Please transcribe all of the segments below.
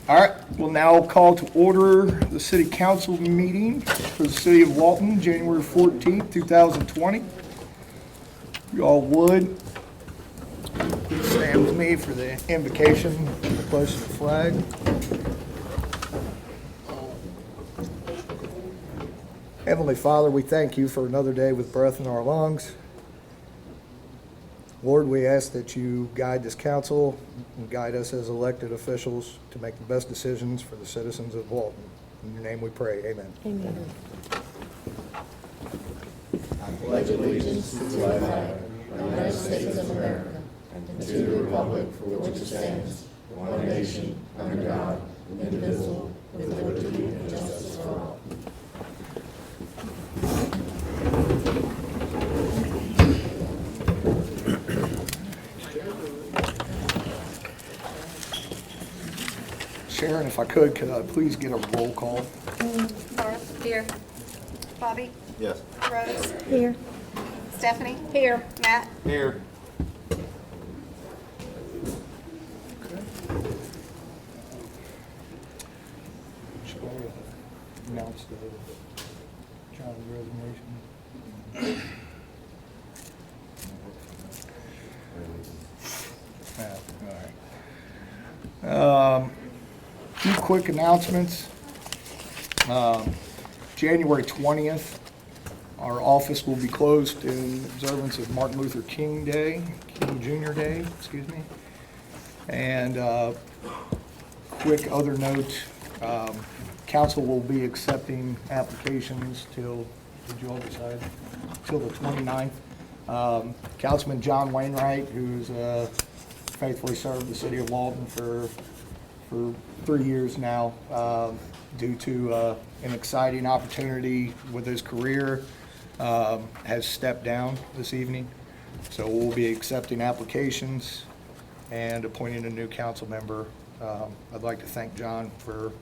All right, we'll now call to order the city council meeting for the city of Walton, January 14th, 2020. You all would, please stand with me for the invocation and the pledge of the flag. Heavenly Father, we thank you for another day with breath in our lungs. Lord, we ask that you guide this council and guide us as elected officials to make the best decisions for the citizens of Walton. In your name we pray, amen. Amen. Pledge allegiance to the flag of the United States of America and to the republic for which it stands, one nation, under God, indivisible, with liberty and justice for all. Sharon, if I could I please get a roll call? Barb? Here. Bobby? Yes. Rose? Here. Stephanie? Here. Matt? Here. Should I announce John's resignation? Matt, all right. Few quick announcements. January 20th, our office will be closed in observance of Martin Luther King Day, King Jr. Day, excuse me. And quick other note, council will be accepting applications till, did you all decide? Till the 29th. Councilman John Wainwright, who's faithfully served the city of Walton for 3 years now, due to an exciting opportunity with his career, has stepped down this evening. So we'll be accepting applications and appointing a new council member. I'd like to thank John for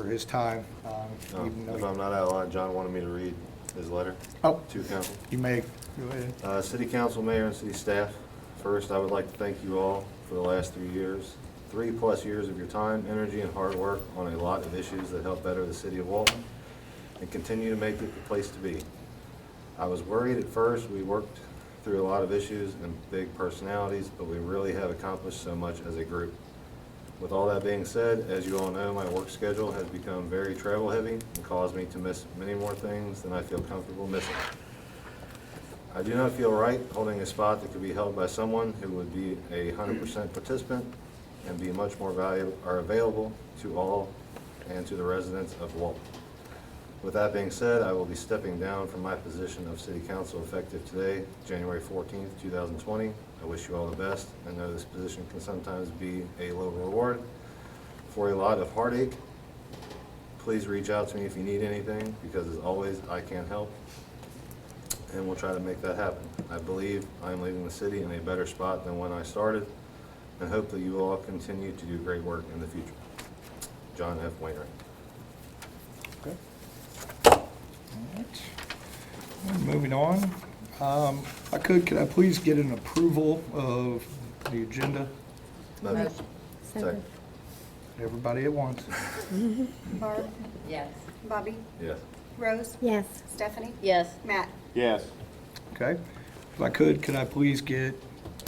his time. Even though If I'm not out of line, John wanted me to read his letter Oh, to council. you may, go ahead. City council, mayor, and city staff, first, I would like to thank you all for the last 3 years. 3+ years of your time, energy, and hard work on a lot of issues that help better the city of Walton and continue to make it the place to be. I was worried at first. We worked through a lot of issues and big personalities, but we really have accomplished so much as a group. With all that being said, as you all know, my work schedule has become very travel heavy and caused me to miss many more things than I feel comfortable missing. I do not feel right holding a spot that could be held by someone who would be a 100% participant and be much more available to all and to the residents of Walton. With that being said, I will be stepping down from my position of city council effective today, January 14th, 2020. I wish you all the best. I know this position can sometimes be a low reward for a lot of heartache. Please reach out to me if you need anything, because as always, I can't help, and we'll try to make that happen. I believe I am leaving the city in a better spot than when I started, and hope that you will all continue to do great work in the future. John F. Wainwright. Okay. All right. Moving on. If I could I please get an approval of the agenda? Motion. Second. Everybody at once. Barb? Yes. Bobby? Yes. Rose? Yes. Stephanie? Yes. Matt? Yes. Okay. If I could I please get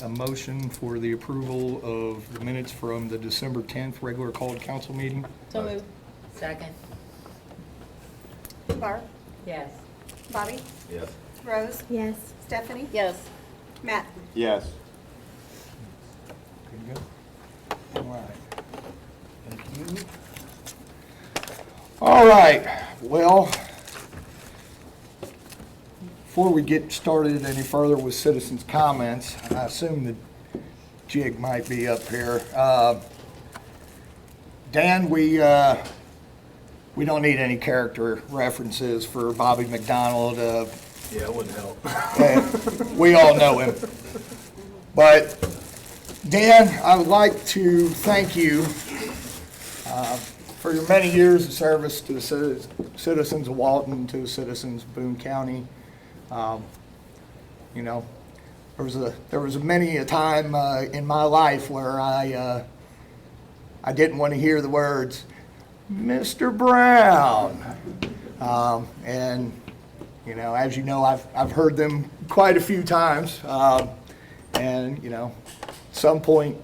a motion for the approval of the minutes from the December 10th regular called council meeting? So moved. Second. Barb? Yes. Bobby? Yes. Rose? Yes. Stephanie? Yes. Matt? Yes. Good to go? All right. Thank you. All right, well, before we get started any further with citizens' comments, I assume the jig might be up here. Dan, we don't need any character references for Bobby McDonald. Yeah, it wouldn't help. We all know him. But Dan, I would like to thank you for your many years of service to the citizens of Walton, to the citizens of Boone County. You know, there was many a time in my life where I I didn't want to hear the words, Mr. Brown. And, you know, as you know, I've heard them quite a few times. And, you know, at some point,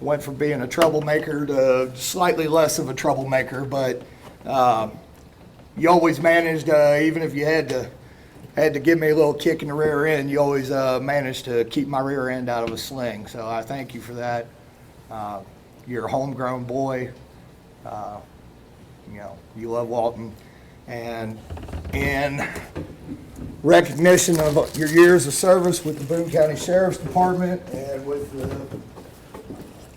went from being a troublemaker to slightly less of a troublemaker, but you always managed, even if you had to give me a little kick in the rear end, you always managed to keep my rear end out of a sling. So I thank you for that. You're a homegrown boy. You know, you love Walton. And in recognition of your years of service with the Boone County Sheriff's Department and with the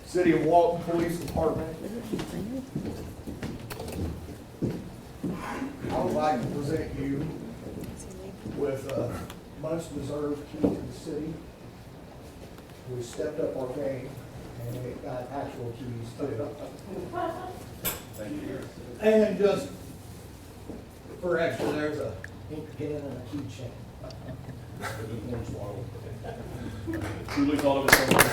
City of Walton Police Department, I would like to present you with a much-deserved key to the city. We stepped up our game, and we got actual keys too. Thank you. And just for extra, there's a ink pen and a keychain. Truly thought of it so much.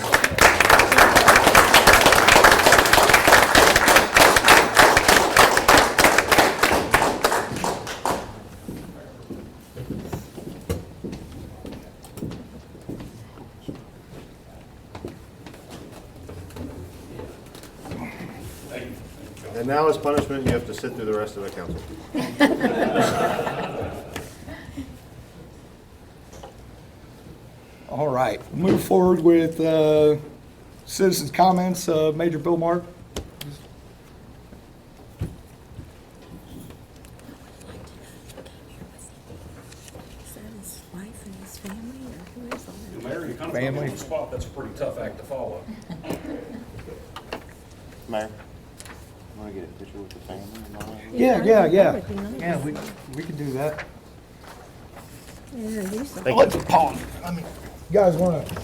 And now as punishment, you have to sit through the rest of the council. All right, move forward with citizens' comments. Major Bill Mark. Is that his wife and his family, or who is on that? Mayor, you kind of put me Family. on the spot. That's a pretty tough act to follow. Mayor, want to get a picture with the family and all that? Yeah. That would be nice. Yeah, we can do that. Yeah, do something. Oh, let's pause. I mean, you guys want to,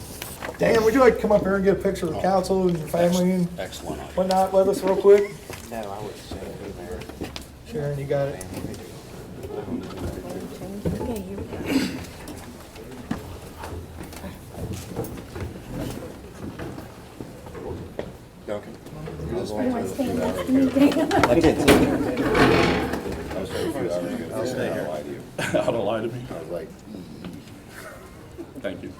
Dan, would you like to come up here and get a picture of the council and your family and Excellent. whatnot with us real quick? No, I would send it to Mayor. Sharon, you got it? Okay, here we go. Duncan? You want to stand next to me, Dan? I did too. I was saying a few hours ago. I'll stay here. Lie to you. How to lie to me. I was like, Thank you.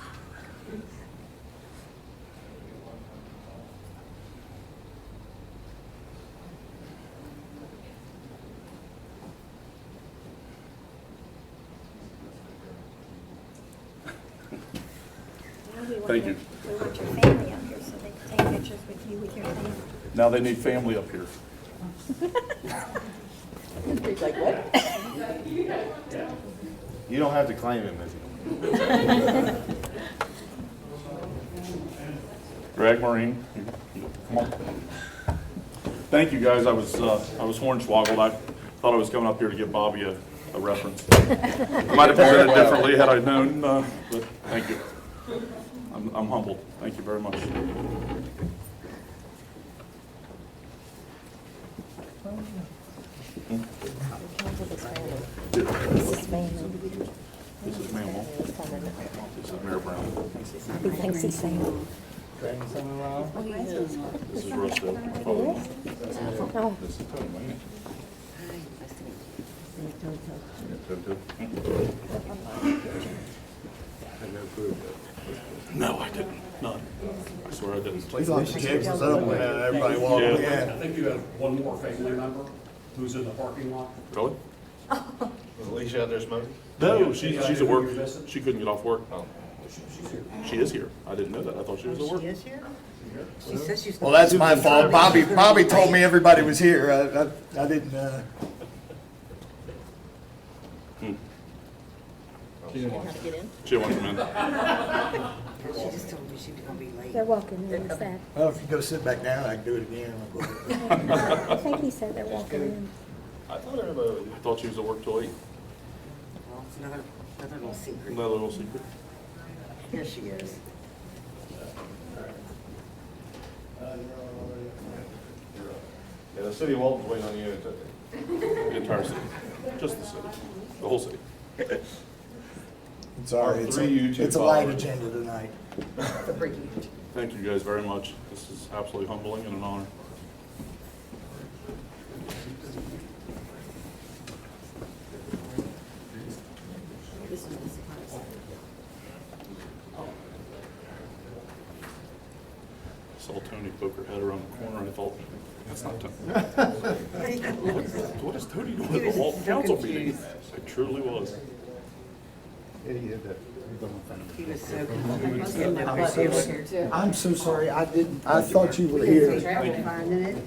Thank you. We want your family up here so they can take pictures with you with your family. Now they need family up here. He's like, what? You don't have to claim him if you Greg Marine, come on. Thank you, guys. I was hornswoggled. I thought I was coming up here to give Bobby a reference. I might have presented differently had I known, but thank you. I'm humbled. Thank you very much. This is family. This is Mammal. This is Mayor Brown. He thinks he's family. This is Russell. Oh, This is Tony. No, I didn't. None. I swear I didn't. We thought she gave us up when everybody walked Yeah. in. think you have one more family member who's in the parking lot. Really? Was Alicia out there smoking? No, she's at work. You're missing? She couldn't get off work. Oh. She's here. She is here. I didn't know that. I thought she was at work. is here? She says she's. Well, that's my fault. Bobby told me everybody was here. I didn't, She didn't have to get in? She wants them in. She just told me she was gonna be late. they're walking in, he said. well, if you go sit back down, I can do it again. I think he said they're walking in. I thought everybody. I thought she was at work till 8. Well, it's another little secret. Another little secret. Here she is. Yeah, the city of Walton's waiting on you. The entire city. Just the city. The whole city. Sorry, Our three YouTube it's a light followers. agenda tonight. Thank you guys very much. This is absolutely humbling and an honor. Saw Tony poke her head around the corner and I thought, that's not Tony. What is Tony doing at the Walton Council meeting? It truly was. He was so confused. He didn't know why they were here too. I'm so sorry, I thought you were here. Travel finding it.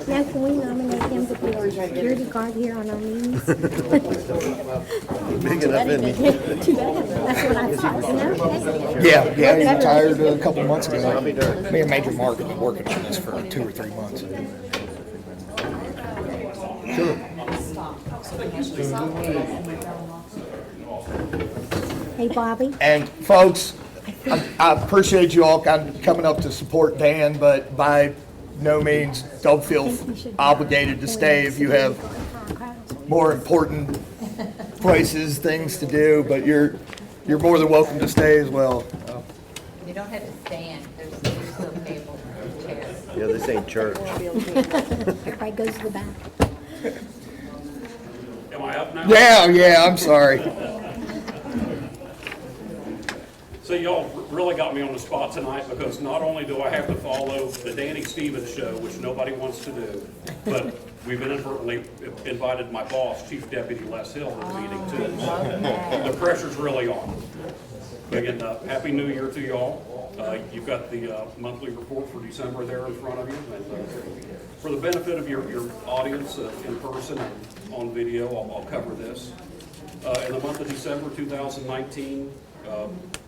Now, can we nominate him to be our security guard here on our meetings? Big enough, isn't he? Too bad. That's what I thought, you know? Yeah, he retired a couple months ago. Me and Major Mark have been working on this for 2 or 3 months. Sure. Hey, Bobby. And folks, I appreciate you all kind of coming up to support Dan, but by no means don't feel obligated to stay if you have more important places, things to do, but you're more than welcome to stay as well. You don't have to stand, there's still tables and chairs. Yeah, this ain't church. Everybody goes to the back. Am I up now? Yeah, I'm sorry. So y'all really got me on the spot tonight because not only do I have to follow the Danny Stevens show, which nobody wants to do, but we've inadvertently invited my boss, Chief Deputy Les Hill, to the meeting too. The pressure's really on. Again, Happy New Year to y'all. You've got the monthly report for December there in front of you. And for the benefit of your audience in person and on video, I'll cover this. In the month of December 2019,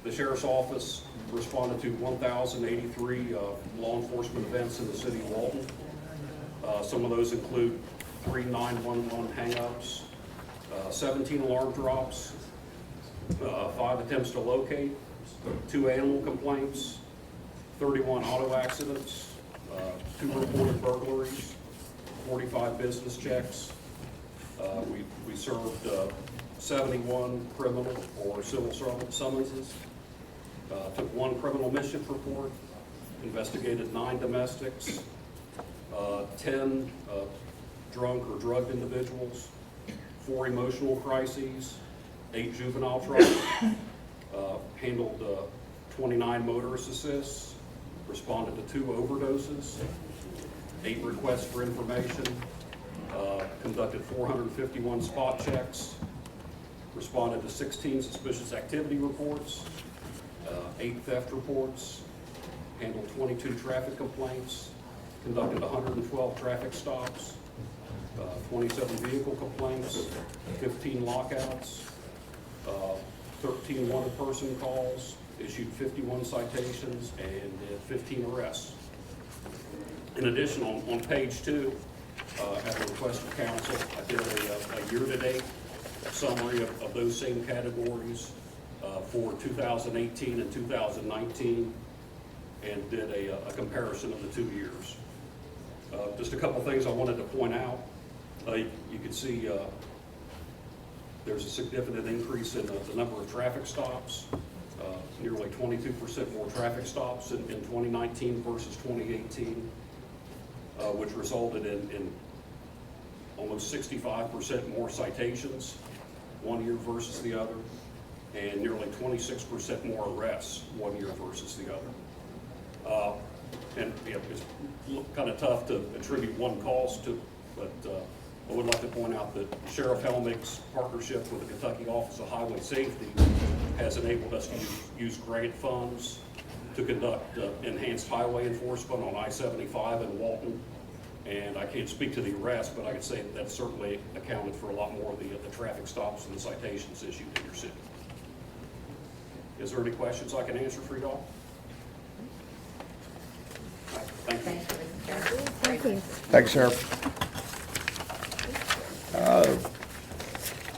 the Sheriff's Office responded to 1,083 law enforcement events in the city of Walton. Some of those include 3 911 hang-ups, 17 alarm drops, 5 attempts to locate, 2 animal complaints, 31 auto accidents, 2 reported burglaries, 45 business checks. We served 71 criminal or civil summonses, took 1 criminal mischief report, investigated 9 domestics, 10 drunk or drugged individuals, 4 emotional crises, 8 juvenile trials, handled 29 motorist assists, responded to 2 overdoses, 8 requests for information, conducted 451 spot checks, responded to 16 suspicious activity reports, 8 theft reports, handled 22 traffic complaints, conducted 112 traffic stops, 27 vehicle complaints, 15 lockouts, 13 wanted person calls, issued 51 citations, and did 15 arrests. In addition, on page 2, at the request of council, I did a year-to-date summary of those same categories for 2018 and 2019, and did a comparison of the 2 years. Just a couple things I wanted to point out. You can see there's a significant increase in the number of traffic stops, nearly 22% more traffic stops in 2019 versus 2018, which resulted in almost 65% more citations one year versus the other, and nearly 26% more arrests one year versus the other. And it's kind of tough to attribute one cause to, but I would like to point out that Sheriff Helmig's partnership with the Kentucky Office of Highway Safety has enabled us to use grant funds to conduct enhanced highway enforcement on I-75 in Walton. And I can't speak to the arrest, but I can say that certainly accounted for a lot more of the traffic stops and the citations issued in your city. Is there any questions I can answer for you all? Thank you. Thank you, Mr. Chairman. Thank you. Thanks, Sheriff.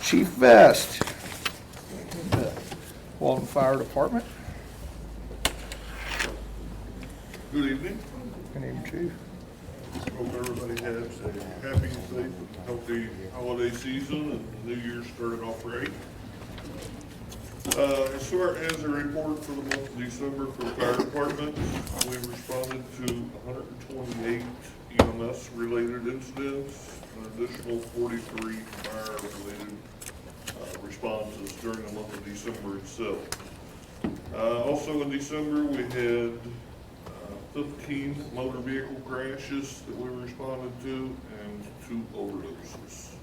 Chief Vest, Walton Fire Department. Good evening. Good evening, Chief. Hope everybody has a happy, safe, healthy holiday season and the new year started off great. As far as a report for the month of December for the fire department, we responded to 128 EMS-related incidents, an additional 43 fire-related responses during the month of December itself. Also in December, we had 15 motor vehicle crashes that we responded to and 2 overdoses.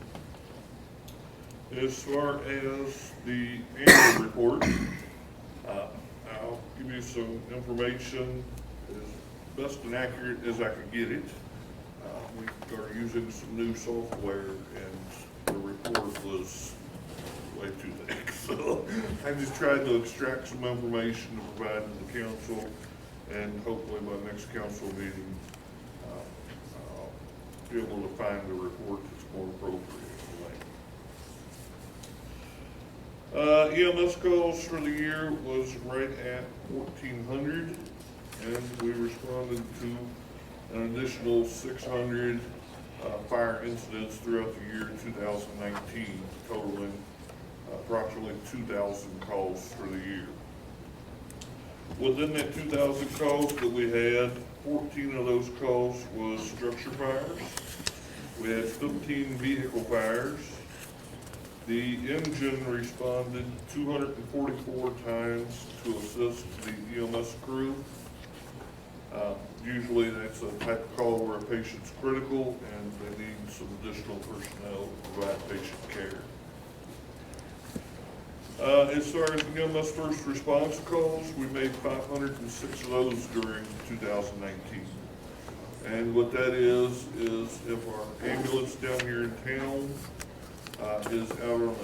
As far as the annual report, I'll give you some information as best and accurate as I can get it. We are using some new software and the report was way too thick. So I just tried to extract some information to provide to the council, and hopefully by next council meeting, I'll be able to find a report that's more appropriate. EMS calls for the year was right at 1,400, and we responded to an additional 600 fire incidents throughout the year 2019, totaling approximately 2,000 calls for the year. Within that 2,000 calls that we had, 14 of those calls was structure fires. We had 15 vehicle fires. The engine responded 244 times to assist the EMS crew. Usually that's a type of call where a patient's critical and they need some additional personnel to provide patient care. As far as the EMS first response calls, we made 506 of those during 2019. And what that is if our ambulance down here in town is out on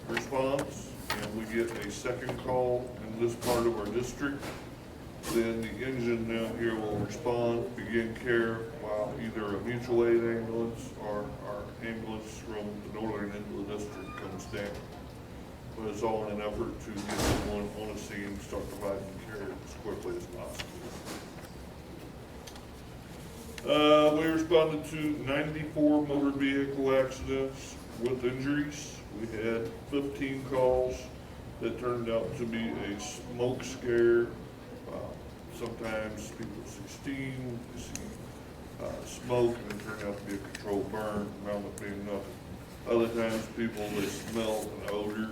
a response and we get a second call in this part of our district, then the engine down here will respond, begin care while either a mutual aid ambulance or our ambulance from the northern end of the district comes down. But it's all in an effort to get someone on the scene and start providing care as quickly as possible. We responded to 94 motor vehicle accidents with injuries. We had 15 calls that turned out to be a smoke scare. Sometimes people see steam, they see smoke, and it turned out to be a controlled burn, around it being nothing. Other times people, they smell an odor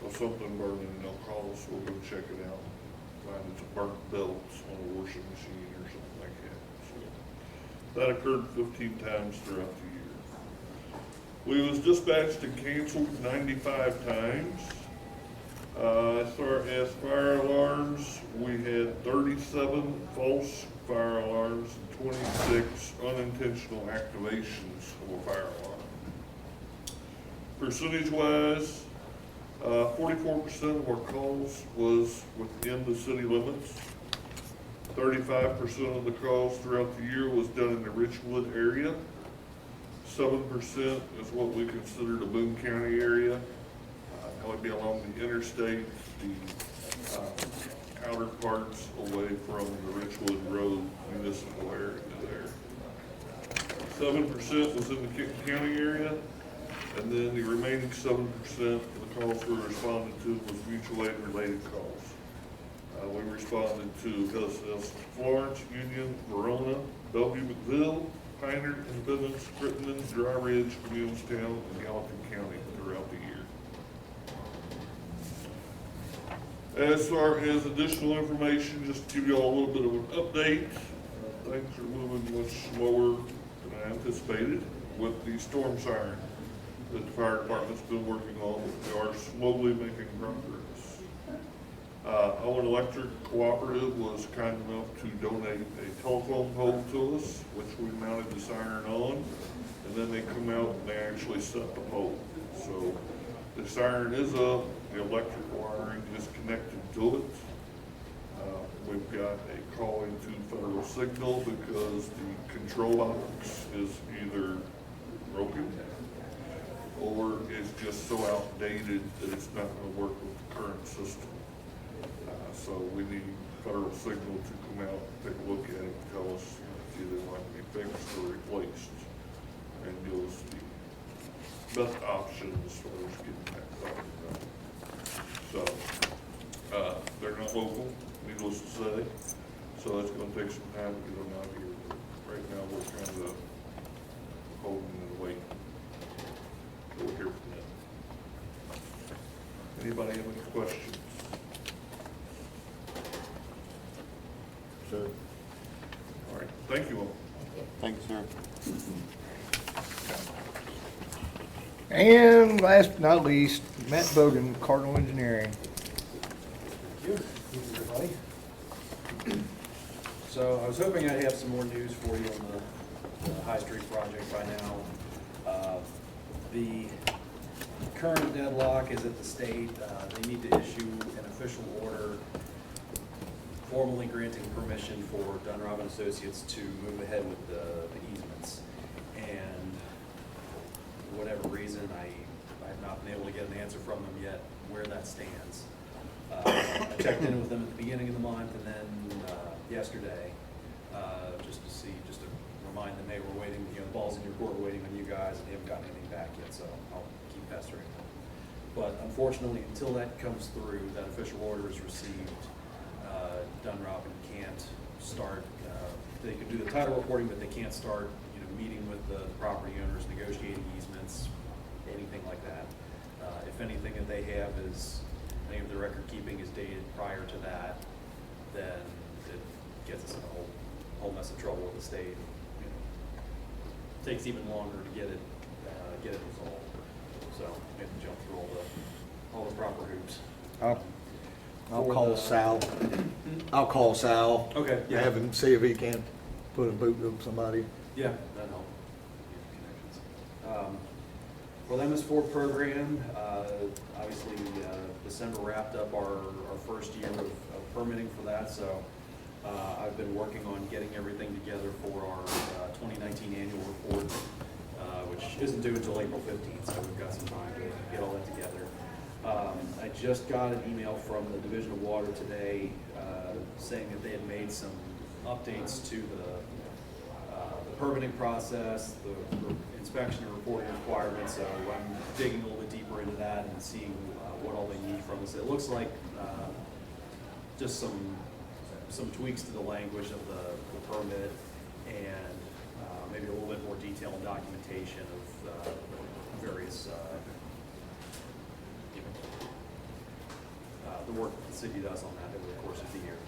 of something burning and they'll call us, we'll go check it out. Find it's a burnt belt on a washing machine or something like that. So that occurred 15 times throughout the year. We was dispatched and canceled 95 times. As far as fire alarms, we had 37 false fire alarms and 26 unintentional activations of a fire alarm. Percentage-wise, 44% of our calls was within the city limits. 35% of the calls throughout the year was done in the Richwood area. 7% is what we consider the Boone County area. That would be along the interstate, the outer parts away from the Richwood Road municipal area there. 7% was in the Kenton County area, and then the remaining 7% of the calls we responded to was mutual aid related calls. We responded to Hillsdale, Florence, Union, Verona, Bellevue, McVille, Pioneer, Independence, Crittenden, Dry Ridge, Williamstown, and Gallatin County throughout the year. As far as additional information, just to give you all a little bit of an update, things are moving much slower than I anticipated with the storm siren that the fire department's been working on. They are slowly making progress. Owen Electric Cooperative was kind enough to donate a telephone pole to us, which we mounted the siren on, and then they come out and they actually set the pole. So the siren is up, the electric wiring is connected to it. We've got a call into Federal Signal because the control box is either broken or is just so outdated that it's not going to work with the current system. So we need Federal Signal to come out, take a look at it, and tell us if either want to be fixed or replaced. And those the best option as far as getting that done. So, they're not local, needless to say, so it's gonna take some time to get them out here. But right now, we're kind of holding and waiting. We'll hear from them. Anybody have any questions? Sure. All right, thank you all. Thank you, sir. And last but not least, Matt Bogan, Cardinal Engineering. Thank you. Everybody. So I was hoping I'd have some more news for you on the High Street project by now. The current deadlock is at the state. They need to issue an official order formally granting permission for Dunrob and Associates to move ahead with the easements. And for whatever reason, I have not been able to get an answer from them yet where that stands. I checked in with them at the beginning of the month and then yesterday, just to remind them, hey, we're waiting, the ball's in your court, we're waiting on you guys, and they haven't gotten anything back yet, so I'll keep pestering them. But unfortunately, until that comes through, that official order is received, Dunrobin can't start, they could do the title reporting, but they can't start, meeting with the property owners, negotiating easements, anything like that. If anything that they have is, any of the record keeping is dated prior to that, then it gets us in a whole mess of trouble with the state. Takes even longer to get it resolved. So we have to jump through all the proper hoops. I'll call Sal. I'll call Sal. Okay, yeah. Have him see if he can put a boot to somebody. Yeah, that helps. For the MS4 program, obviously December wrapped up our first year of permitting for that, so I've been working on getting everything together for our 2019 annual report, which isn't due until April 15th, so we've got some time to get all that together. I just got an email from the Division of Water today saying that they had made some updates to the permitting process, the inspection and reporting requirements, so I'm digging a little bit deeper into that and seeing what all they need from us. It looks like just some tweaks to the language of the permit and maybe a little bit more detail and documentation of various the work that the city does on that over the course of the year.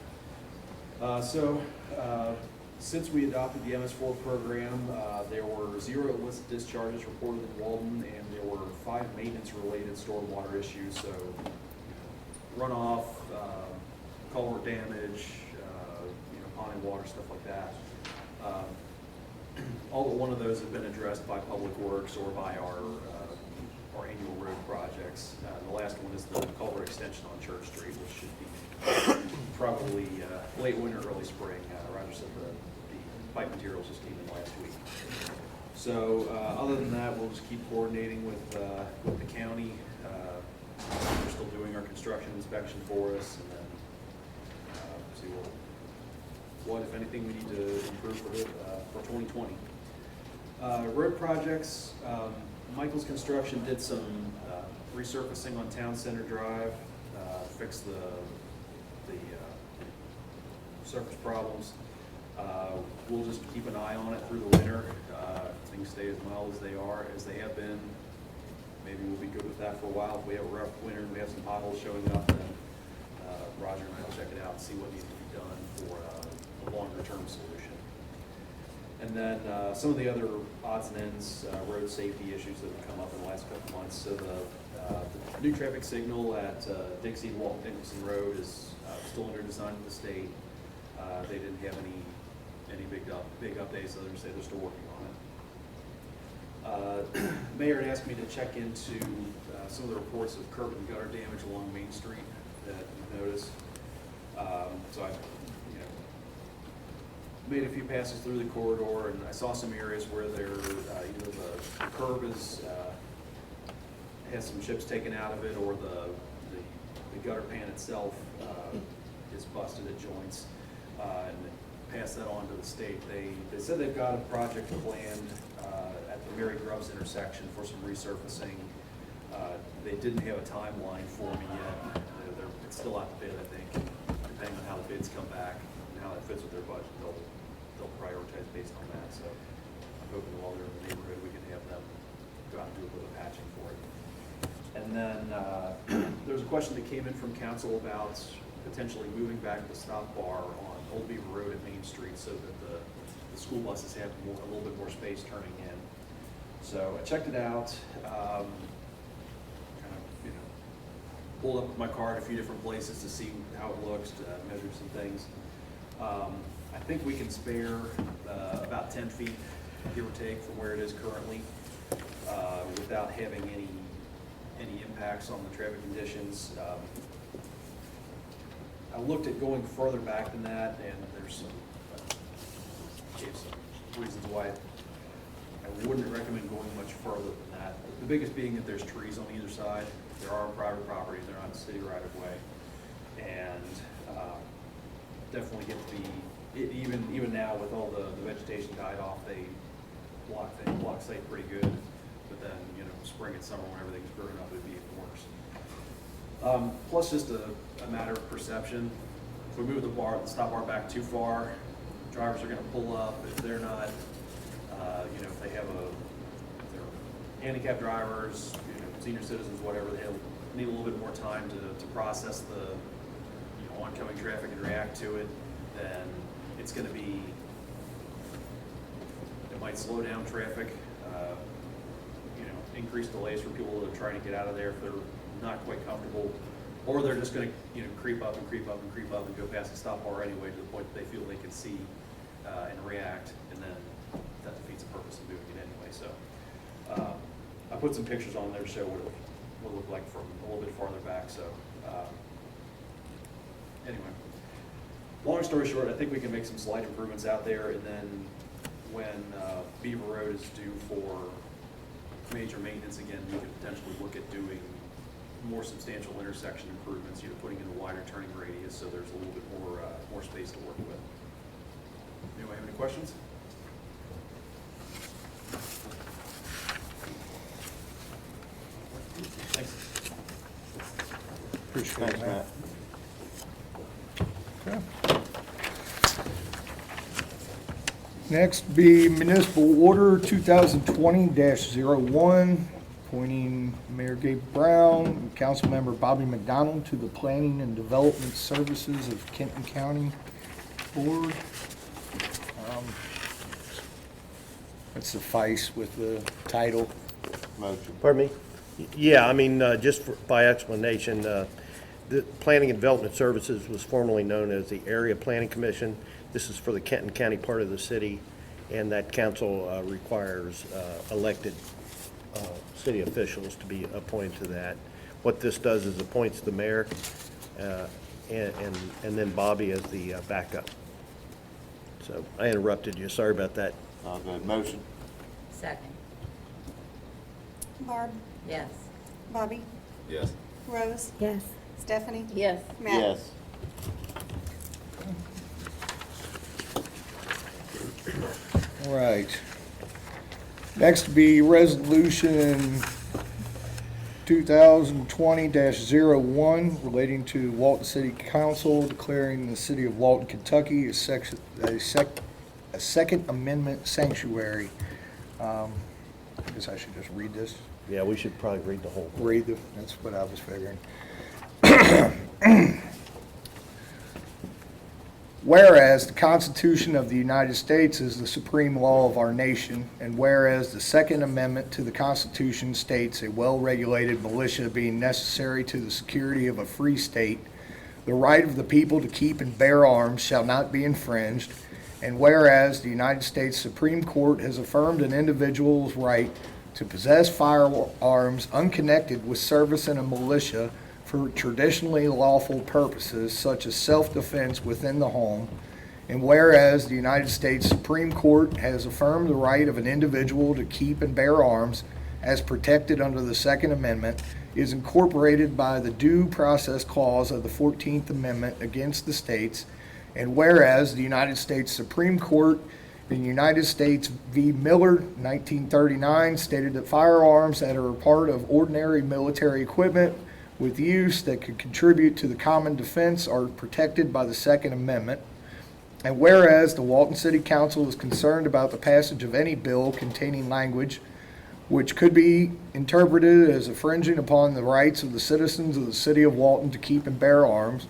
Since we adopted the MS4 program, there were 0 illicit discharges reported in Walden, and there were 5 maintenance-related stormwater issues, so runoff, culvert damage, pond and water, stuff like that. All but one of those have been addressed by Public Works or by our annual road projects. The last one is the culvert extension on Church Street, which should be probably late winter, early spring. Roger said the pipe materials just came in last week. So other than that, we'll just keep coordinating with the county. They're still doing our construction inspection for us, and then see what, if anything, we need to improve for 2020. Road projects. Michael's Construction did some resurfacing on Town Center Drive, fixed the surface problems. We'll just keep an eye on it through the winter. If things stay as mild as they have been, maybe we'll be good with that for a while. If we have a rough winter and we have some potholes showing up, then Roger and I will check it out and see what needs to be done for a longer-term solution. And then some of the other odds and ends, road safety issues that have come up in the last couple months. So the new traffic signal at Dixie and Walton Dickinson Road is still under design with the state. They didn't have any big updates other than say they're still working on it. Mayor had asked me to check into some of the reports of curb and gutter damage along Main Street that you've noticed. So I made a few passes through the corridor, and I saw some areas where there either the curb has some chips taken out of it, or the gutter pan itself is busted at joints. And pass that on to the state. They said they've got a project planned at the Mary Grubbs intersection for some resurfacing. They didn't have a timeline for me yet. It's still out to bid, I think. Depending on how the bids come back and how that fits with their budget, they'll prioritize based on that. So I'm hoping while they're in the neighborhood, we can have them go out and do a little patching for it. And then there's a question that came in from council about potentially moving back the stop bar on Old Beaver Road at Main Street so that the school buses have a little bit more space turning in. So I checked it out, pulled up my car at a few different places to see how it looks, to measure some things. I think we can spare about 10 feet, give or take, from where it is currently, without having any impacts on the traffic conditions. I looked at going further back than that, and there's some reasons why I wouldn't recommend going much further than that. The biggest being that there's trees on either side. There are private properties, they're not city right of way, and definitely get to be, even now with all the vegetation died off, they block site pretty good, but then, spring and summer when everything's growing up, it'd be even worse. Plus just a matter of perception. If we move the stop bar back too far, drivers are gonna pull up. If they're not, if they have if they're handicapped drivers, senior citizens, whatever, they need a little bit more time to process the oncoming traffic and react to it, then it's going to be, it might slow down traffic, increase delays for people that are trying to get out of there if they're not quite comfortable, or they're just going to creep up and creep up and creep up and go past the stop bar anyway to the point that they feel they can see and react, and then that defeats the purpose of moving it anyway. So I put some pictures on there to show what it would look like from a little bit farther back. So anyway, long story short, I think we can make some slight improvements out there, and then when Beaver Road is due for major maintenance again, we could potentially look at doing more substantial intersection improvements, putting in a wider turning radius so there's a little bit more space to work with. Anyone have any questions? Thanks. Appreciate it, Matt. Okay. Next be municipal order 2020-01, appointing Mayor Gabe Brown and Councilmember Bobby McDonald to the Planning and Development Services of Kenton County Board. That suffice with the title. Motion. Pardon me? Yeah, I mean, by explanation, the Planning and Development Services was formerly known as the Area Planning Commission. This is for the Kenton County part of the city, and that council requires elected city officials to be appointed to that. What this does is appoints the mayor and then Bobby as the backup. So I interrupted you. Sorry about that. All good. Motion. Second. Barb, Yes. Bobby, Yes. Rose, Yes. Stephanie, Yes. Matt. Yes. All right. Next be resolution 2020-01 relating to Walton City Council declaring the city of Walton, Kentucky a Second Amendment sanctuary. I guess I should just read this. Yeah, we should probably read the whole thing. Read the, that's what I was figuring. Whereas the Constitution of the United States is the supreme law of our nation, and whereas the Second Amendment to the Constitution states a well-regulated militia being necessary to the security of a free state, the right of the people to keep and bear arms shall not be infringed, and whereas the United States Supreme Court has affirmed an individual's right to possess firearms unconnected with service in a militia for traditionally lawful purposes such as self-defense within the home, and whereas the United States Supreme Court has affirmed the right of an individual to keep and bear arms as protected under the Second Amendment, is incorporated by the Due Process Clause of the 14th Amendment against the states, And whereas the United States Supreme Court in United States v. Miller, 1939, stated that firearms that are a part of ordinary military equipment with use that could contribute to the common defense are protected by the Second Amendment. And whereas the Walton City Council is concerned about the passage of any bill containing language which could be interpreted as infringing upon the rights of the citizens of the city of Walton to keep and bear arms,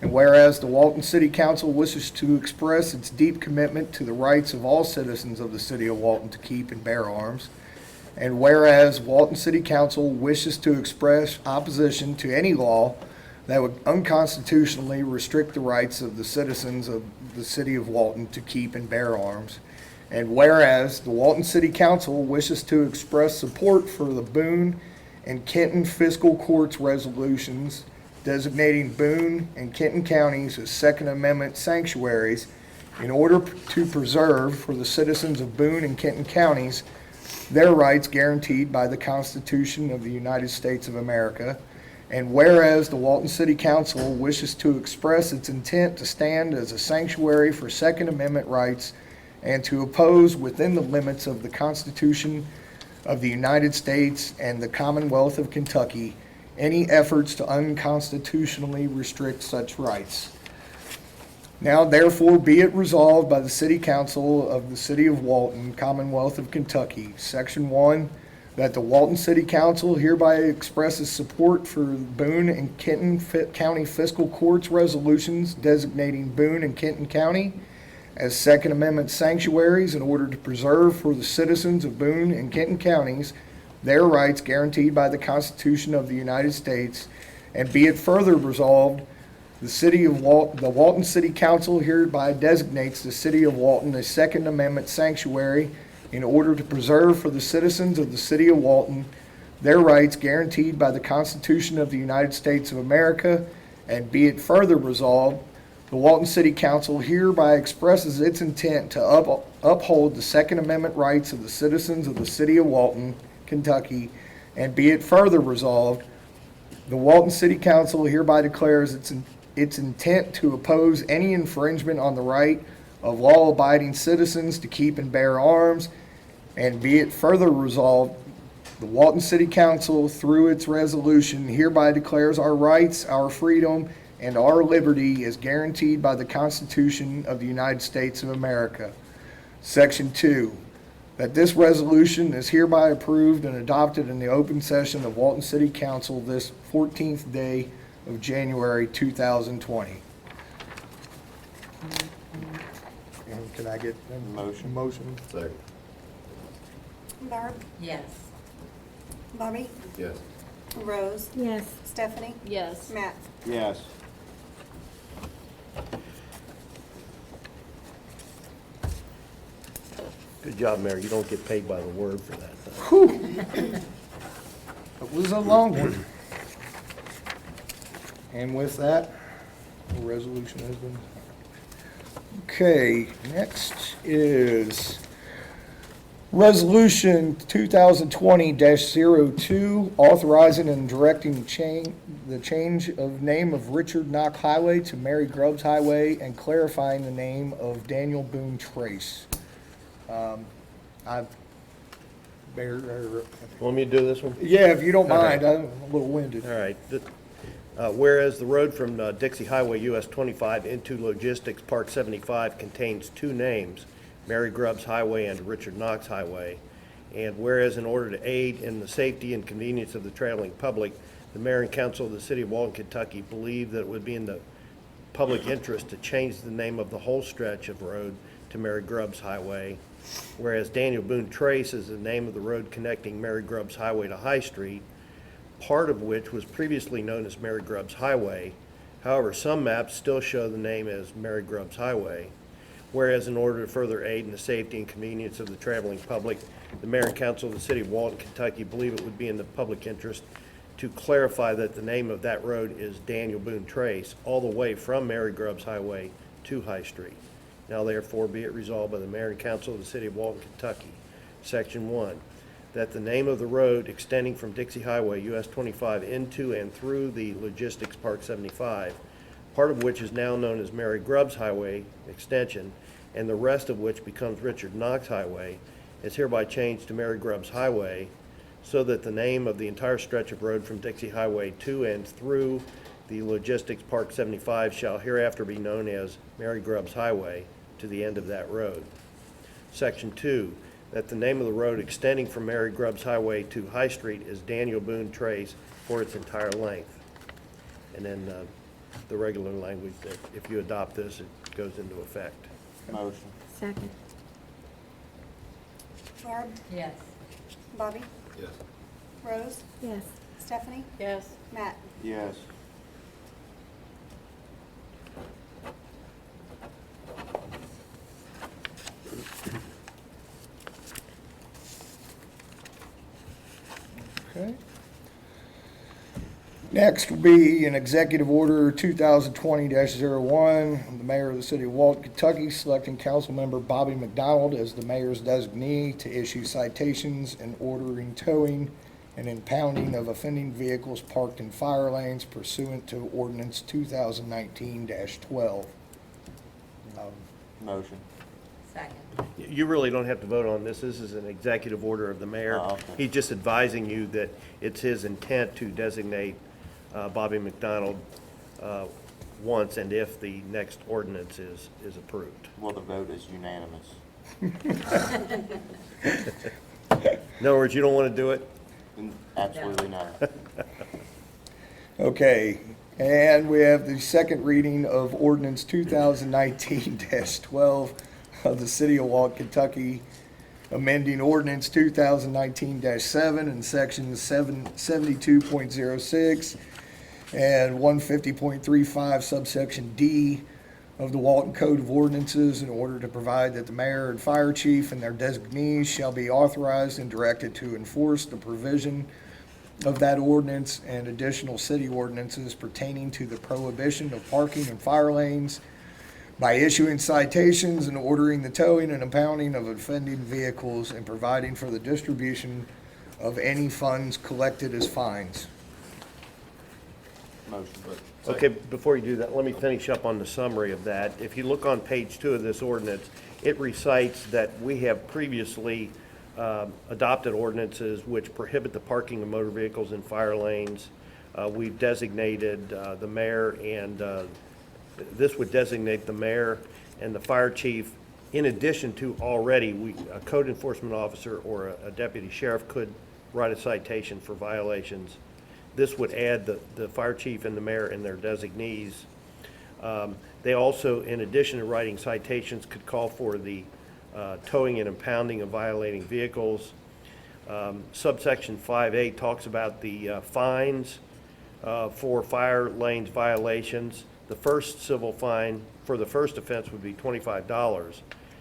and whereas the Walton City Council wishes to express its deep commitment to the rights of all citizens of the city of Walton to keep and bear arms, and whereas Walton City Council wishes to express opposition to any law that would unconstitutionally restrict the rights of the citizens of the city of Walton to keep and bear arms, and whereas the Walton City Council wishes to express support for the Boone and Kenton Fiscal Court's resolutions designating Boone and Kenton counties as Second Amendment sanctuaries in order to preserve for the citizens of Boone and Kenton counties their rights guaranteed by the Constitution of the United States of America. And whereas the Walton City Council wishes to express its intent to stand as a sanctuary for Second Amendment rights and to oppose within the limits of the Constitution of the United States and the Commonwealth of Kentucky any efforts to unconstitutionally restrict such rights. Now therefore be it resolved by the City Council of the City of Walton, Commonwealth of Kentucky, Section 1, that the Walton City Council hereby expresses support for Boone and Kenton County Fiscal Court's resolutions designating Boone and Kenton County as Second Amendment sanctuaries in order to preserve for the citizens of Boone and Kenton counties their rights guaranteed by the Constitution of the United States, and be it further resolved, the Walton City Council hereby designates the City of Walton a Second Amendment sanctuary in order to preserve for the citizens of the City of Walton their rights guaranteed by the Constitution of the United States of America, and be it further resolved, the Walton City Council hereby expresses its intent to uphold the Second Amendment rights of the citizens of the City of Walton, Kentucky, and be it further resolved, the Walton City Council hereby declares its intent to oppose any infringement on the right of law-abiding citizens to keep and bear arms, and be it further resolved, the Walton City Council, through its resolution, hereby declares our rights, our freedom, and our liberty is guaranteed by the Constitution of the United States of America. Section 2, that this resolution is hereby approved and adopted in the open session of Walton City Council this 14th day of January 2020. And can I get a motion? Second. Barb, Yes. Bobby, Yes. Rose, Yes. Stephanie, Yes. Matt. Yes. Good job, Mayor. You don't get paid by the word for that. It was a long one. And with that, the resolution has been. Okay, next is Resolution 2020-02, authorizing and directing the change of name of Richard Knox Highway to Mary Grubbs Highway and clarifying the name of Daniel Boone Trace. Want me to do this one? Yeah, if you don't mind, Okay. I'm a little winded. All right. Whereas the road from Dixie Highway US 25 into Logistics Park 75 contains two names, Mary Grubbs Highway and Richard Knox Highway, and whereas in order to aid in the safety and convenience of the traveling public, the mayor and council of the city of Walton, Kentucky believe that it would be in the public interest to change the name of the whole stretch of road to Mary Grubbs Highway, whereas Daniel Boone Trace is the name of the road connecting Mary Grubbs Highway to High Street, part of which was previously known as Mary Grubbs Highway. However, some maps still show the name as Mary Grubbs Highway. Whereas in order to further aid in the safety and convenience of the traveling public, the mayor and council of the city of Walton, Kentucky believe it would be in the public interest to clarify that the name of that road is Daniel Boone Trace, all the way from Mary Grubbs Highway to High Street. Now therefore be it resolved by the mayor and council of the city of Walton, Kentucky, Section 1, that the name of the road extending from Dixie Highway US 25 into and through the Logistics Park 75, part of which is now known as Mary Grubbs Highway Extension, and the rest of which becomes Richard Knox Highway, is hereby changed to Mary Grubbs Highway, so that the name of the entire stretch of road from Dixie Highway to and through the Logistics Park 75 shall hereafter be known as Mary Grubbs Highway to the end of that road. Section 2, that the name of the road extending from Mary Grubbs Highway to High Street is Daniel Boone Trace for its entire length. And then the regular language that if you adopt this, it goes into effect. Motion. Second. Barb? Yes. Bobby? Yes. Rose? Yes. Stephanie? Yes. Matt? Yes. Okay. Next will be an executive order 2020-01, the mayor of the city of Walton, Kentucky, selecting council member Bobby McDonald as the mayor's designee to issue citations and ordering towing and impounding of offending vehicles parked in fire lanes pursuant to ordinance 2019-12. Motion. Second. You really don't have to vote on this. This is an executive order of the mayor. Oh, okay. He's just advising you that it's his intent to designate Bobby McDonald once and if the next ordinance is approved. Well, the vote is unanimous. In other words, you don't want to do it? Absolutely not. Okay, and we have the second reading of ordinance 2019-12 of the city of Walton, Kentucky, amending ordinance 2019-7 and sections 72.06 and 150.35 subsection D of the Walton Code of Ordinances in order to provide that the mayor and fire chief and their designees shall be authorized and directed to enforce the provision of that ordinance and additional city ordinances pertaining to the prohibition of parking in fire lanes by issuing citations and ordering the towing and impounding of offending vehicles and providing for the distribution of any funds collected as fines. Motion. Okay, before you do that, let me finish up on the summary of that. If you look on page 2 of this ordinance, it recites that we have previously adopted ordinances which prohibit the parking of motor vehicles in fire lanes. We've designated the mayor and this would designate the mayor and the fire chief. In addition to already, a code enforcement officer or a deputy sheriff could write a citation for violations. This would add the fire chief and the mayor and their designees. They also, in addition to writing citations, could call for the towing and impounding of violating vehicles. Subsection 5A talks about the fines for fire lanes violations. The first civil fine for the first offense would be $25,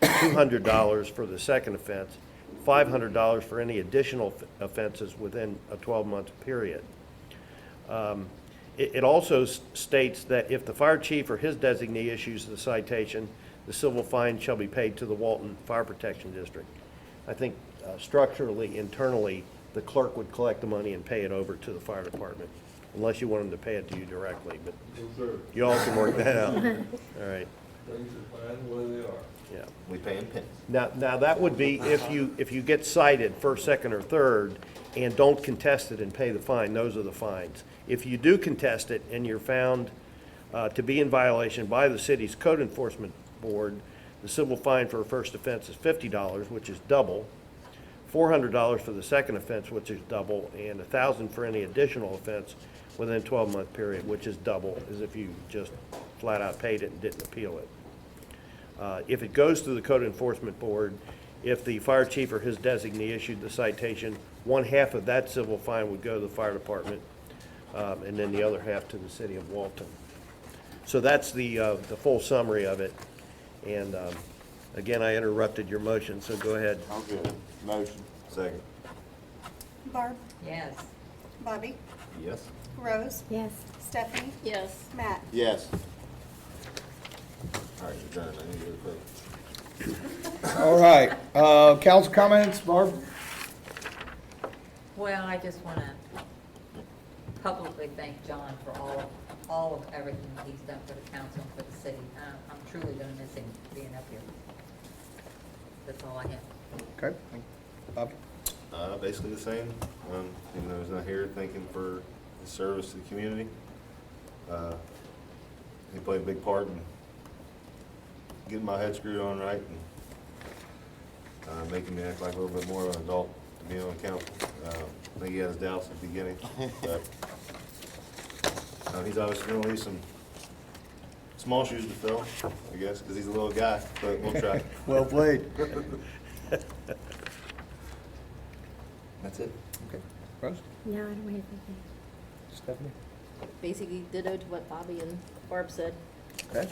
$200 for the second offense, $500 for any additional offenses within a 12-month period. It also states that if the fire chief or his designee issues the citation, the civil fine shall be paid to the Walton Fire Protection District. I think structurally, internally, the clerk would collect the money and pay it over to the fire department, unless you want them to pay it to you directly, but you all can work that out. All right. Things are fine the way they are. Yeah. We pay in pins. Now that would be if you get cited first, second, or third and don't contest it and pay the fine, those are the fines. If you do contest it and you're found to be in violation by the city's code enforcement board, the civil fine for a first offense is $50, which is double, $400 for the second offense, which is double, and $1,000 for any additional offense within a 12-month period, which is double, as if you just flat out paid it and didn't appeal it. If it goes to the code enforcement board, if the fire chief or his designee issued the citation, 1/2 of that civil fine would go to the fire department, and then the other half to the city of Walton. So that's the full summary of it. And again, I interrupted your motion, so go ahead. All good. Motion. Second. Barb? Yes. Bobby? Yes. Rose? Yes. Stephanie? Yes. Matt? Yes. All right, you're done. I need you to vote. All right, council comments, Barb? Well, I just want to publicly thank John for all of everything that he's done for the council and for the city. I'm truly gonna miss him being up here. That's all I have. Okay, Bobby? Basically the same, even though he's not here, thanking for his service to the community. He played a big part in getting my head screwed on right and making me act like a little bit more of an adult to be on council. I think he had his doubts at the beginning, but he's obviously going to leave some small shoes to fill, I guess, because he's a little guy, but we'll try. Well played. That's it. Okay. Rose? No, I don't have anything. Stephanie? Basically ditto to what Bobby and Barb said. Okay.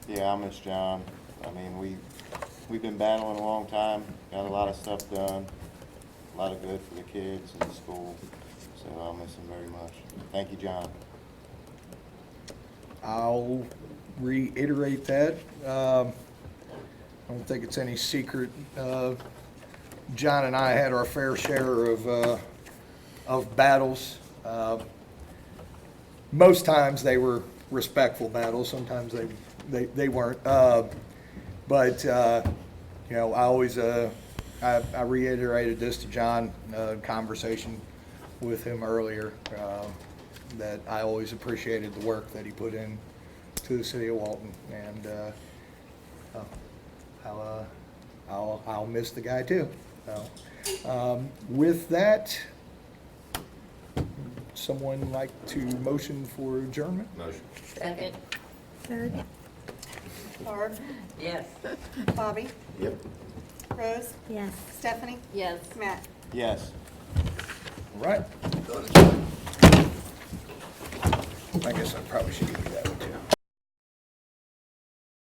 Yeah, I miss John. I mean, we've been battling a long time, got a lot of stuff done, a lot of good for the kids and the school, so I'll miss him very much. Thank you, John. I'll reiterate that. I don't think it's any secret. John and I had our fair share of battles. Most times they were respectful battles. Sometimes they weren't. But you know, I always I reiterated this to John in a conversation with him earlier, that I always appreciated the work that he put in to the city of Walton, and I'll miss the guy too. So, with that, someone like to motion for adjournment? Motion. Second. Third? Barb, Yes. Bobby, Yep. Rose, Yes. Stephanie, Yes. Matt. Yes. All right. I guess I probably should give you that one.